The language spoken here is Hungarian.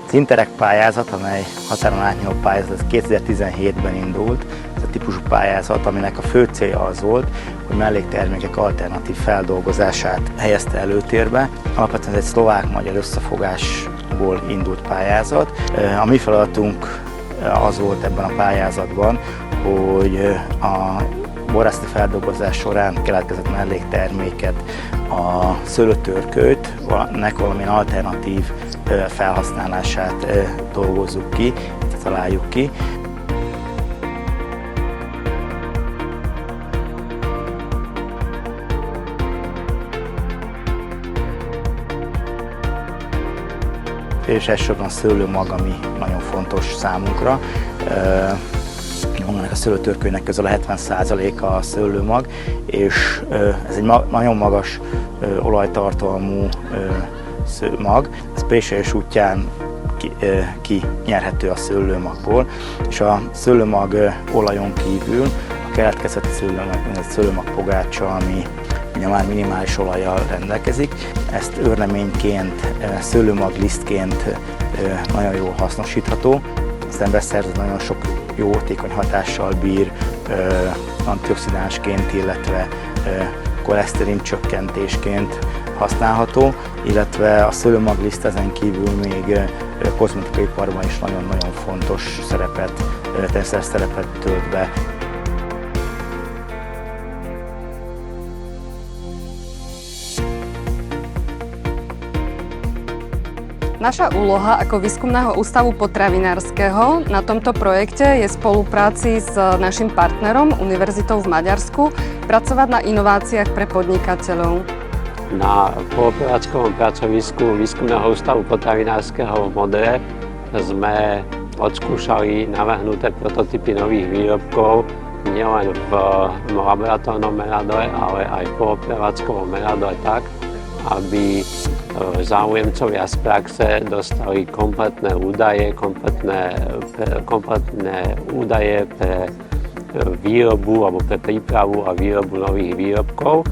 Az Interreg pályázat, amely határon átnyúló pályázat, ez 2017-ben indult. Ez a típusú pályázat, aminek a fő célja az volt, hogy melléktermékek alternatív feldolgozását helyezte előtérbe. Alapvetően ez egy szlovák-magyar összefogásból indult pályázat. A mi feladatunk az volt ebben a pályázatban, hogy a borászati feldolgozás során keletkezett mellékterméket, a szőlőtörkölyt, valamilyen alternatív felhasználását dolgozzuk ki, találjuk ki. És elsősorban a szőlőmag, ami nagyon fontos számunkra. A szőlőtörkölynek közel a 70%-a a szőlőmag, és ez egy nagyon magas olajtartalmú mag. Ez préselés útján kinyerhető a szőlőmagból, és a szőlőmag olajon kívül a keletkezett szőlőmagpogácsa, ami már minimális olajjal rendelkezik. Ezt őrleményként, szőlőmaglisztként nagyon jól hasznosítható. Az emberszervezet nagyon sok jó hatékony hatással bír, antioxidánsként, illetve koleszterin csökkentésként használható, illetve a szőlőmagliszt ezen kívül még kozmetikai iparban is nagyon-nagyon fontos szerepet tölt be. Naša úloha ako Výskumného ústavu potravinárskeho na tomto projekte je v spolupráci s našim partnerom, Univerzitou v Maďarsku, pracovať na inováciách pre podnikateľov. Na poloprevádzkovom pracovisku Výskumného ústavu potravinárskeho v Modre sme odskúšali navrhnuté prototypy nových výrobkov nielen v laboratórnom meradle, ale aj v poloprevádzkovom meradle tak, aby záujemcovia z praxe dostali kompletné údaje pre výrobu alebo pre prípravu a výrobu nových výrobkov.